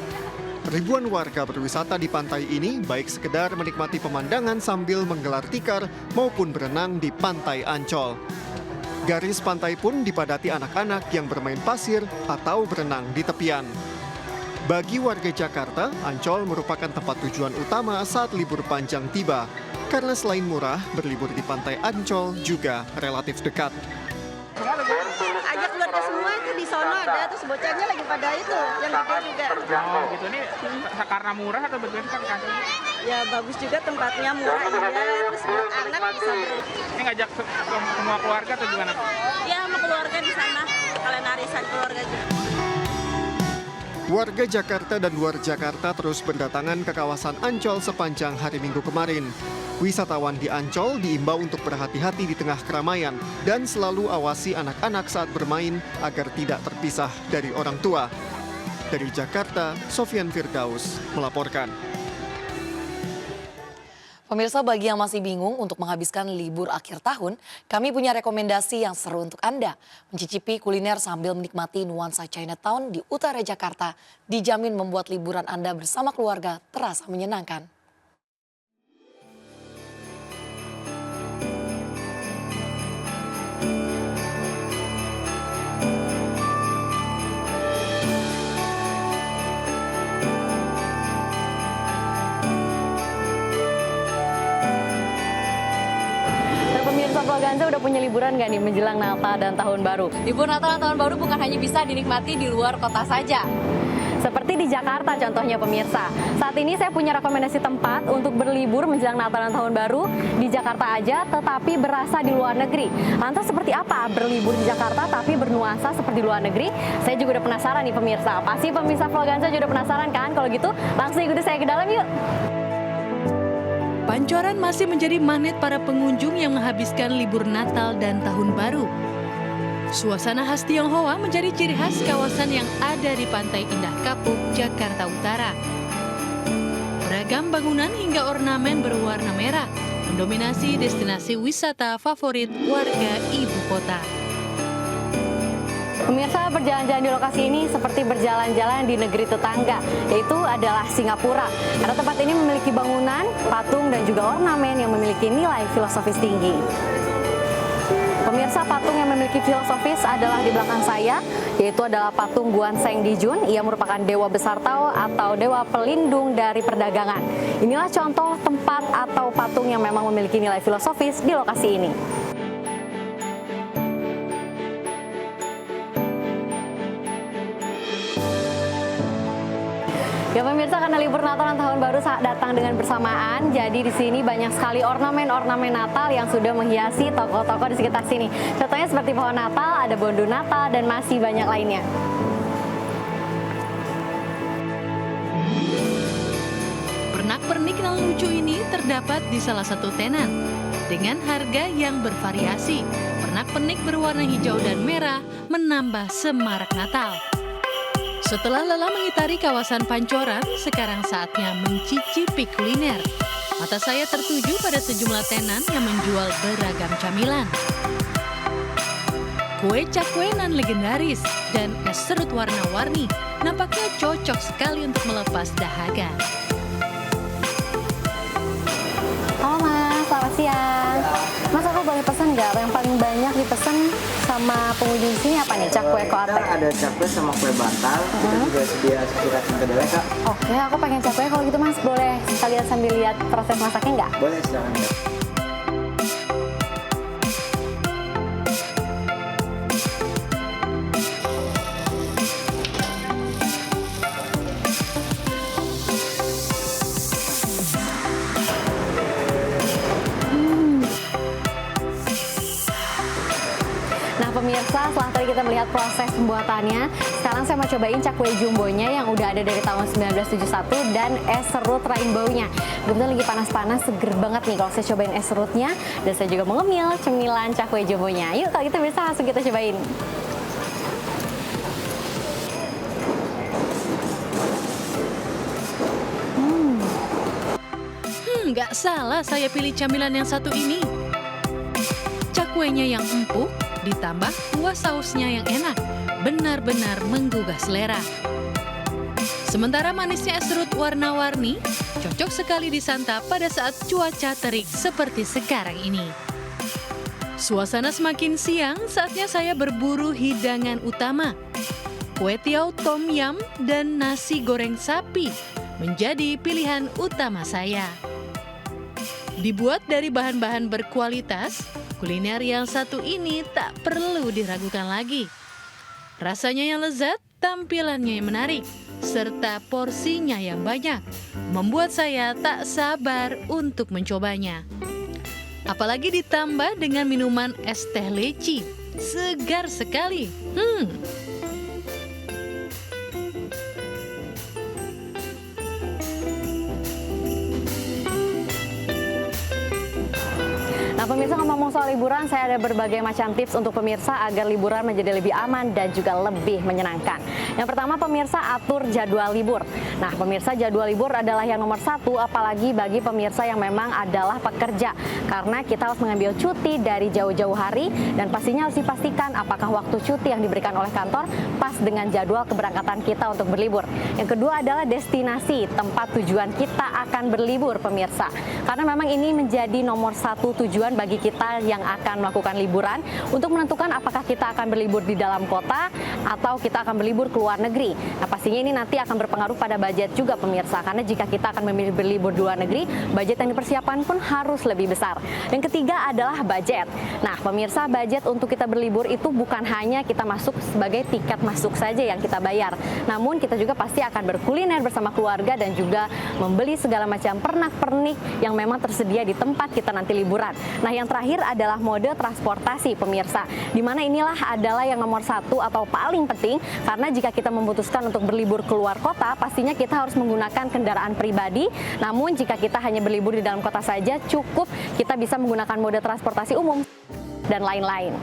Ribuan warga berwisata di pantai ini baik sekedar menikmati pemandangan sambil menggelar tikar maupun berenang di Pantai Ancol. Garis pantai pun dipadati anak-anak yang bermain pasir atau berenang di tepian. Bagi warga Jakarta, Ancol merupakan tempat tujuan utama saat libur panjang tiba. Karena selain murah, berlibur di Pantai Ancol juga relatif dekat. Ajak keluarga semua itu di sono ada, terus bocahnya lagi pada itu, yang gede juga. Oh gitu, ini karena murah atau betul kan kasih? Ya bagus juga tempatnya, murah iya, terus buat anak bisa Ini ngajak semua keluarga atau gimana? Ya sama keluarga di sana, kalian arisan keluarga juga. Warga Jakarta dan luar Jakarta terus berdatangan ke kawasan Ancol sepanjang hari Minggu kemarin. Wisatawan di Ancol diimbau untuk berhati-hati di tengah keramaian dan selalu awasi anak-anak saat bermain agar tidak terpisah dari orang tua. Dari Jakarta, Sofyan Firdaus melaporkan. Pemirsa, bagi yang masih bingung untuk menghabiskan libur akhir tahun, kami punya rekomendasi yang seru untuk Anda. Mencicipi kuliner sambil menikmati nuansa Chinatown di utara Jakarta dijamin membuat liburan Anda bersama keluarga terasa menyenangkan. Ganza udah punya liburan nggak nih menjelang Natal dan Tahun Baru? Libur Natal dan Tahun Baru bukan hanya bisa dinikmati di luar kota saja. Seperti di Jakarta contohnya pemirsa. Saat ini saya punya rekomendasi tempat untuk berlibur menjelang Natal dan Tahun Baru di Jakarta aja tetapi berasa di luar negeri. Lantas seperti apa berlibur di Jakarta tapi bernuansa seperti luar negeri? Saya juga udah penasaran nih pemirsa. Pasti pemirsa Vloganza juga udah penasaran kan? Kalau gitu langsung ikuti saya ke dalam yuk. Pancoran masih menjadi magnet para pengunjung yang menghabiskan libur Natal dan Tahun Baru. Suasana khas Tionghoa menjadi ciri khas kawasan yang ada di Pantai Indah Kapuk, Jakarta Utara. Beragam bangunan hingga ornamen berwarna merah mendominasi destinasi wisata favorit warga ibu kota. Pemirsa, berjalan-jalan di lokasi ini seperti berjalan-jalan di negeri tetangga, yaitu adalah Singapura. Karena tempat ini memiliki bangunan, patung, dan juga ornamen yang memiliki nilai filosofis tinggi. Pemirsa, patung yang memiliki filosofis adalah di belakang saya, yaitu adalah patung Guan Seng Dijun. Ia merupakan dewa besar Tao atau dewa pelindung dari perdagangan. Inilah contoh tempat atau patung yang memang memiliki nilai filosofis di lokasi ini. Ya pemirsa, karena libur Natal dan Tahun Baru datang dengan bersamaan, jadi di sini banyak sekali ornamen-ornamen Natal yang sudah menghiasi toko-toko di sekitar sini. Contohnya seperti pohon Natal, ada bondu Natal, dan masih banyak lainnya. Pernak-pernik yang lucu ini terdapat di salah satu tenan. Dengan harga yang bervariasi, pernak-pernik berwarna hijau dan merah menambah semarak Natal. Setelah lelah mengitari kawasan Pancoran, sekarang saatnya mencicipi kuliner. Mata saya tertuju pada sejumlah tenan yang menjual beragam camilan. Kue cakwenan legendaris dan es serut warna-warni nampaknya cocok sekali untuk melepas dahaga. Halo Mas, selamat siang. Mas, aku boleh pesan nggak? Yang paling banyak dipesan sama pengunjung di sini apa nih? Cakwe koate? Ada cakwe sama kue bantal. Kita juga sedia sekitar kedelai, Kak. Oke, aku pengen cakwe. Kalau gitu Mas, boleh sekalian sambil lihat proses masaknya nggak? Boleh, silakan. Pemirsa, setelah tadi kita melihat proses pembuatannya, sekarang saya mau cobain cakwe jumbonya yang udah ada dari tahun 1971 dan es serut rainbow-nya. Kebetulan lagi panas-panas, seger banget nih kalau saya cobain es serutnya, dan saya juga mau ngemil cemilan cakwe jumbonya. Yuk, kalau gitu bisa langsung kita cobain. Nggak salah saya pilih camilan yang satu ini. Cakwenya yang empuk, ditambah kuah sausnya yang enak, benar-benar menggugah selera. Sementara manisnya es serut warna-warni, cocok sekali disantap pada saat cuaca terik seperti sekarang ini. Suasana semakin siang, saatnya saya berburu hidangan utama. Kue tiaw tom yum dan nasi goreng sapi menjadi pilihan utama saya. Dibuat dari bahan-bahan berkualitas, kuliner yang satu ini tak perlu diragukan lagi. Rasanya yang lezat, tampilannya yang menarik, serta porsinya yang banyak. membuat saya tak sabar untuk mencobanya. Apalagi ditambah dengan minuman es teh leci, segar sekali. Nah pemirsa, ngomong soal liburan, saya ada berbagai macam tips untuk pemirsa agar liburan menjadi lebih aman dan juga lebih menyenangkan. Yang pertama pemirsa, atur jadwal libur. Nah pemirsa, jadwal libur adalah yang nomor satu, apalagi bagi pemirsa yang memang adalah pekerja. Karena kita harus mengambil cuti dari jauh-jauh hari dan pastinya harus dipastikan apakah waktu cuti yang diberikan oleh kantor pas dengan jadwal keberangkatan kita untuk berlibur. Yang kedua adalah destinasi, tempat tujuan kita akan berlibur pemirsa. Karena memang ini menjadi nomor satu tujuan bagi kita yang akan melakukan liburan untuk menentukan apakah kita akan berlibur di dalam kota atau kita akan berlibur ke luar negeri. Nah pastinya ini nanti akan berpengaruh pada budget juga pemirsa, karena jika kita akan memilih berlibur di luar negeri, budget yang dipersiapkan pun harus lebih besar. Dan ketiga adalah budget. Nah pemirsa, budget untuk kita berlibur itu bukan hanya kita masuk sebagai tiket masuk saja yang kita bayar, namun kita juga pasti akan berkuliner bersama keluarga dan juga membeli segala macam pernak-pernik yang memang tersedia di tempat kita nanti liburan. Nah yang terakhir adalah mode transportasi pemirsa, di mana inilah adalah yang nomor satu atau paling penting, karena jika kita memutuskan untuk berlibur keluar kota, pastinya kita harus menggunakan kendaraan pribadi. Namun jika kita hanya berlibur di dalam kota saja, cukup kita bisa menggunakan mode transportasi umum dan lain-lain.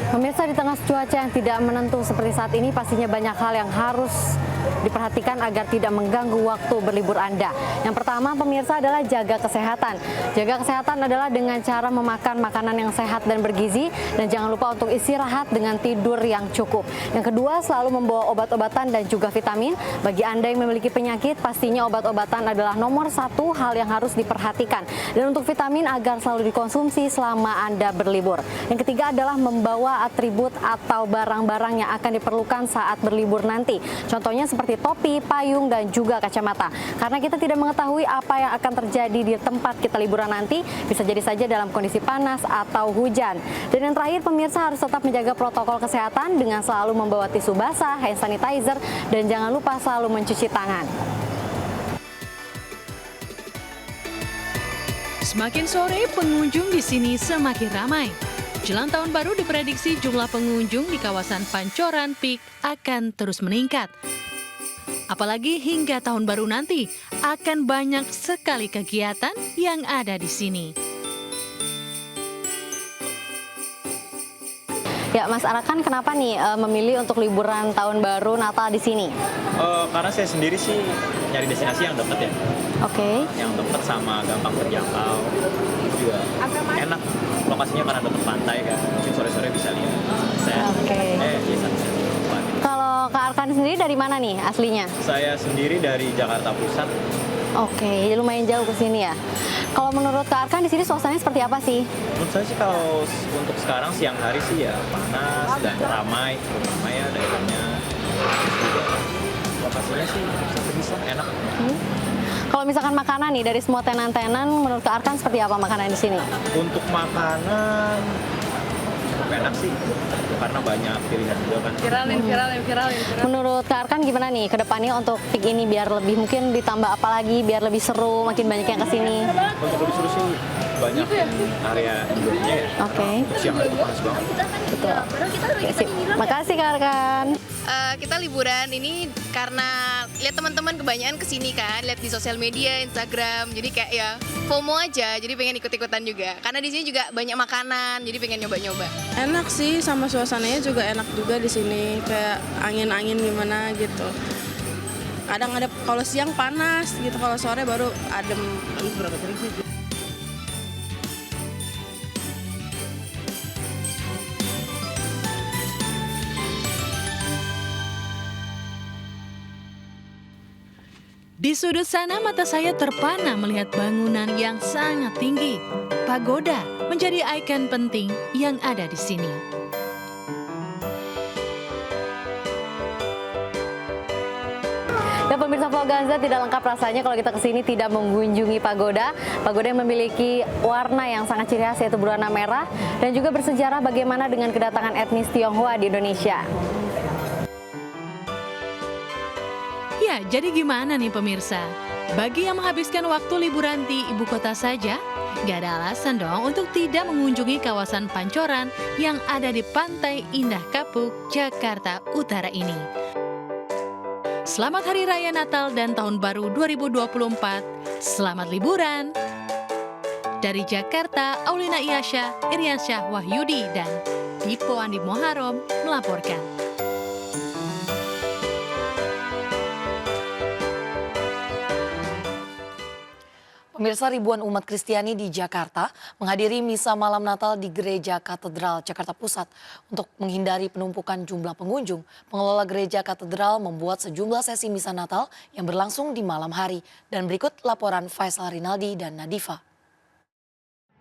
Pemirsa, di tengah cuaca yang tidak menentu seperti saat ini, pastinya banyak hal yang harus diperhatikan agar tidak mengganggu waktu berlibur Anda. Yang pertama pemirsa adalah jaga kesehatan. Jaga kesehatan adalah dengan cara memakan makanan yang sehat dan bergizi, dan jangan lupa untuk istirahat dengan tidur yang cukup. Yang kedua, selalu membawa obat-obatan dan juga vitamin. Bagi Anda yang memiliki penyakit, pastinya obat-obatan adalah nomor satu hal yang harus diperhatikan. Dan untuk vitamin agar selalu dikonsumsi selama Anda berlibur. Yang ketiga adalah membawa atribut atau barang-barang yang akan diperlukan saat berlibur nanti. Contohnya seperti topi, payung, dan juga kacamata. Karena kita tidak mengetahui apa yang akan terjadi di tempat kita liburan nanti, bisa jadi saja dalam kondisi panas atau hujan. Dan yang terakhir pemirsa, harus tetap menjaga protokol kesehatan dengan selalu membawa tisu basah, hand sanitizer, dan jangan lupa selalu mencuci tangan. Semakin sore, pengunjung di sini semakin ramai. Jelang tahun baru diprediksi jumlah pengunjung di kawasan Pancoran Peak akan terus meningkat. Apalagi hingga tahun baru nanti akan banyak sekali kegiatan yang ada di sini. Ya, Mas Arakan, kenapa nih memilih untuk liburan tahun baru Natal di sini? Karena saya sendiri sih nyari destinasi yang dekat ya. Oke. Yang dekat sama gampang terjangkau, juga enak. Lokasinya karena dekat pantai kan, mungkin sore-sore bisa lihat. Oke. Kalau Kak Arkan sendiri dari mana nih aslinya? Saya sendiri dari Jakarta Pusat. Oke, lumayan jauh ke sini ya. Kalau menurut Kak Arkan di sini suasananya seperti apa sih? Menurut saya sih kalau untuk sekarang siang hari sih ya panas dan ramai ya daerahnya. Juga lokasinya sih bisa enak. Kalau misalkan makanan nih dari semua tenan-tenan, menurut Kak Arkan seperti apa makanan di sini? Untuk makanan enak sih, karena banyak pilihan juga kan. Viralin. Menurut Kak Arkan gimana nih ke depannya untuk Peak ini, biar lebih mungkin ditambah apa lagi, biar lebih seru, makin banyak yang kesini? Untuk lebih seru sih banyak area indoornya ya. Oke. Siang hari itu panas banget. Betul. Oke, sip. Makasih Kak Arkan. Kita liburan ini karena lihat teman-teman kebanyakan kesini kan, lihat di sosial media, Instagram, jadi kayak ya FOMO aja, jadi pengen ikut-ikutan juga. Karena di sini juga banyak makanan, jadi pengen nyoba-nyoba. Enak sih, sama suasananya juga enak juga di sini, kayak angin-angin gimana gitu. Kadang ada kalau siang panas gitu, kalau sore baru adem. Berapa sering sih? Di sudut sana mata saya terpana melihat bangunan yang sangat tinggi. Pagoda menjadi ikon penting yang ada di sini. Dan pemirsa Vloganza, tidak lengkap rasanya kalau kita kesini tidak mengunjungi pagoda. Pagoda yang memiliki warna yang sangat ciri khas, yaitu berwarna merah, dan juga bersejarah bagaimana dengan kedatangan etnis Tionghoa di Indonesia. Ya, jadi gimana nih pemirsa? Bagi yang menghabiskan waktu liburan di ibu kota saja, gak ada alasan dong untuk tidak mengunjungi kawasan Pancoran yang ada di Pantai Indah Kapuk, Jakarta Utara ini. Selamat Hari Raya Natal dan Tahun Baru 2024. Selamat liburan. Dari Jakarta, Aulina Iyasya, Iriansyah Wahyudi, dan Dipo Andi Moharom melaporkan. Pemirsa, ribuan umat Kristiani di Jakarta menghadiri misa malam Natal di Gereja Katedral Jakarta Pusat. Untuk menghindari penumpukan jumlah pengunjung, pengelola Gereja Katedral membuat sejumlah sesi misa Natal yang berlangsung di malam hari. Dan berikut laporan Faisal Rinaldi dan Nadifa.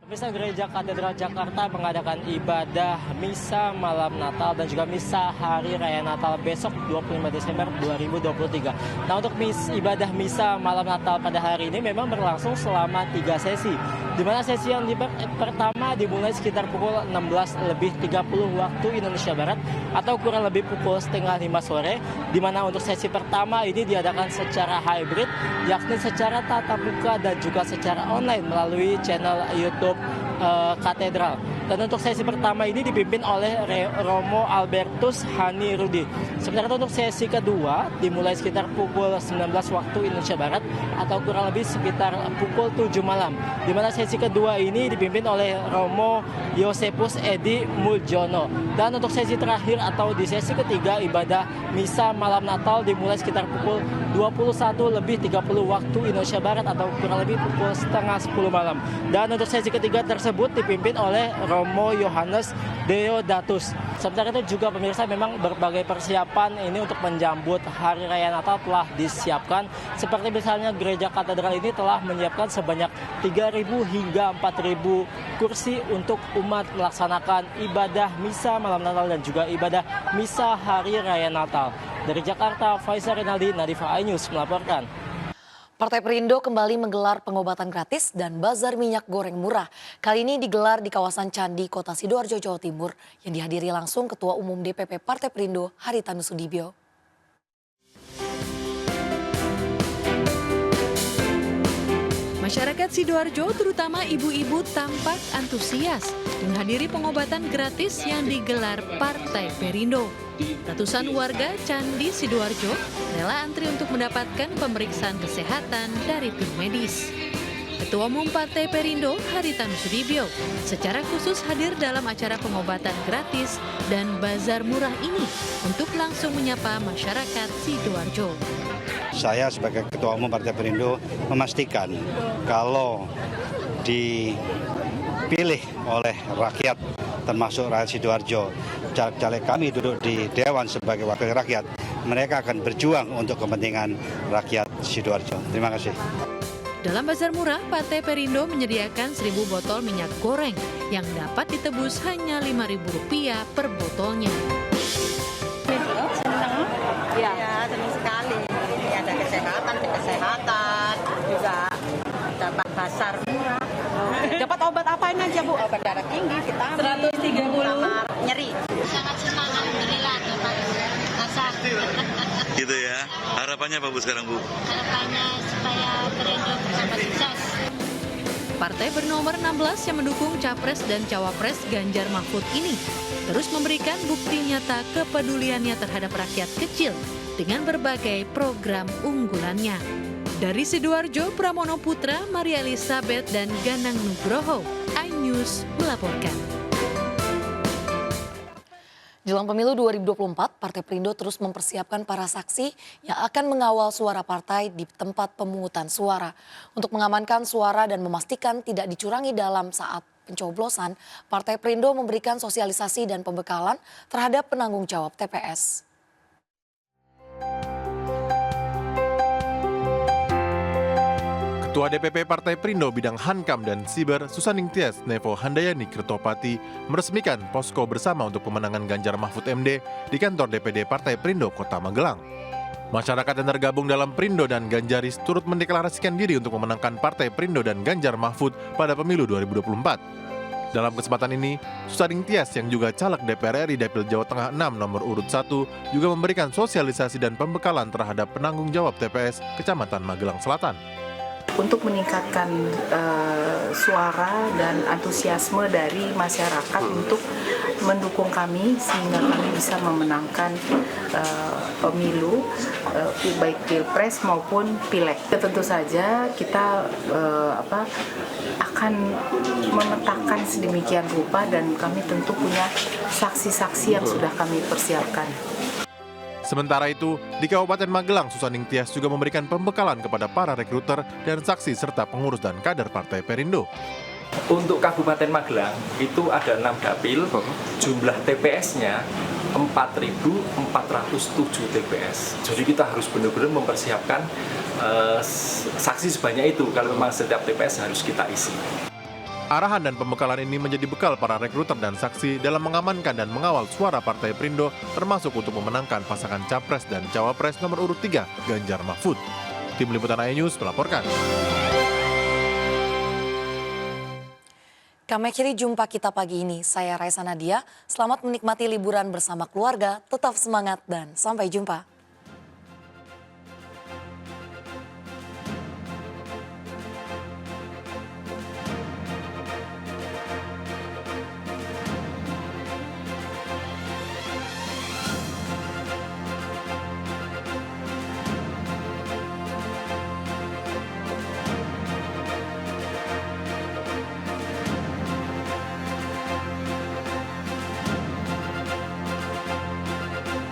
Pemirsa, Gereja Katedral Jakarta mengadakan ibadah misa malam Natal dan juga misa Hari Raya Natal besok 25 Desember 2023. Nah, untuk ibadah misa malam Natal pada hari ini memang berlangsung selama 3 sesi. Di mana sesi yang pertama dimulai sekitar pukul 16:30 waktu Indonesia Barat atau kurang lebih pukul 4:30 sore. Di mana untuk sesi pertama ini diadakan secara hybrid, yakni secara tatap muka dan juga secara online melalui channel YouTube Katedral. Dan untuk sesi pertama ini dipimpin oleh Romo Albertus Hani Rudi. Sementara untuk sesi kedua dimulai sekitar pukul 19 waktu Indonesia Barat atau kurang lebih sekitar pukul 7 malam. Di mana sesi kedua ini dipimpin oleh Romo Yosepus Edi Muljono. Dan untuk sesi terakhir atau di sesi ketiga ibadah misa malam Natal dimulai sekitar pukul 21:30 waktu Indonesia Barat atau kurang lebih pukul 9:30 malam. Dan untuk sesi ketiga tersebut dipimpin oleh Romo Yohanes Deodatus. Sementara itu juga pemirsa memang berbagai persiapan ini untuk menjambut Hari Raya Natal telah disiapkan. Seperti misalnya Gereja Katedral ini telah menyiapkan sebanyak 3.000 hingga 4.000 kursi untuk umat melaksanakan ibadah misa malam Natal dan juga ibadah misa Hari Raya Natal. Dari Jakarta, Faisal Rinaldi, Nadifa iNews melaporkan. Partai Perindo kembali menggelar pengobatan gratis dan bazar minyak goreng murah. Kali ini digelar di kawasan Candi, Kota Sidoarjo, Jawa Timur, yang dihadiri langsung Ketua Umum DPP Partai Perindo, Haritanu Sudibyo. Masyarakat Sidoarjo, terutama ibu-ibu, tampak antusias menghadiri pengobatan gratis yang digelar Partai Perindo. Ratusan warga Candi Sidoarjo rela antri untuk mendapatkan pemeriksaan kesehatan dari tim medis. Ketua Umum Partai Perindo, Haritanu Sudibyo, secara khusus hadir dalam acara pengobatan gratis dan bazar murah ini untuk langsung menyapa masyarakat Sidoarjo. Saya sebagai Ketua Umum Partai Perindo memastikan kalau dipilih oleh rakyat termasuk rakyat Sidoarjo, caleg-caleg kami duduk di Dewan sebagai wakil rakyat, mereka akan berjuang untuk kepentingan rakyat Sidoarjo. Terima kasih. Dalam bazar murah, Partai Perindo menyediakan 1.000 botol minyak goreng yang dapat ditebus hanya Rp5.000 per botolnya. Senang, ya senang sekali. Ini ada kesehatan, juga dapat pasar murah. Dapat obat apa aja, Bu? Obat darah tinggi, vitamin, 130 sama nyeri. Sangat senang, alhamdulillah dapat pasar. Gitu ya. Harapannya apa Bu sekarang, Bu? Harapannya supaya Perindo bersama sukses. Partai bernomor 16 yang mendukung Capres dan Cawapres Ganjar Mahfud ini terus memberikan bukti nyata kepeduliannya terhadap rakyat kecil dengan berbagai program unggulannya. Dari Sidoarjo, Pramono Putra, Maria Elizabeth, dan Ganang Nugroho, iNews melaporkan. Jelang pemilu 2024, Partai Perindo terus mempersiapkan para saksi yang akan mengawal suara partai di tempat pemungutan suara. Untuk mengamankan suara dan memastikan tidak dicurangi dalam saat pencoblosan, Partai Perindo memberikan sosialisasi dan pembekalan terhadap penanggung jawab TPS. Ketua DPP Partai Perindo bidang Hankam dan Siber, Susaning Tias Nevo Handayani Kertopati meresmikan posko bersama untuk pemenangan Ganjar Mahfud MD di kantor DPD Partai Perindo Kota Magelang. Masyarakat yang tergabung dalam Perindo dan Ganjaris turut mendeklarasikan diri untuk memenangkan Partai Perindo dan Ganjar Mahfud pada pemilu 2024. Dalam kesempatan ini, Susaning Tias yang juga caleg DPR RI Dapil Jawa Tengah 6 nomor urut 1 juga memberikan sosialisasi dan pembekalan terhadap penanggung jawab TPS Kecamatan Magelang Selatan. Untuk meningkatkan suara dan antusiasme dari masyarakat untuk mendukung kami sehingga kami bisa memenangkan pemilu baik pilpres maupun pileg. Tentu saja kita akan memetakan sedemikian rupa dan kami tentu punya saksi-saksi yang sudah kami persiapkan. Sementara itu, di Kabupaten Magelang, Susaning Tias juga memberikan pembekalan kepada para rekruter dan saksi serta pengurus dan kader Partai Perindo. Untuk Kabupaten Magelang itu ada 6 dapil, jumlah TPS-nya 4.407 TPS. Jadi kita harus benar-benar mempersiapkan saksi sebanyak itu kalau memang setiap TPS harus kita isi. Arahan dan pembekalan ini menjadi bekal para rekruter dan saksi dalam mengamankan dan mengawal suara Partai Perindo termasuk untuk memenangkan pasangan Capres dan Cawapres nomor urut 3, Ganjar Mahfud. Tim Liputan iNews melaporkan. Kami akhiri jumpa kita pagi ini. Saya Raisa Nadia. Selamat menikmati liburan bersama keluarga. Tetap semangat dan sampai jumpa.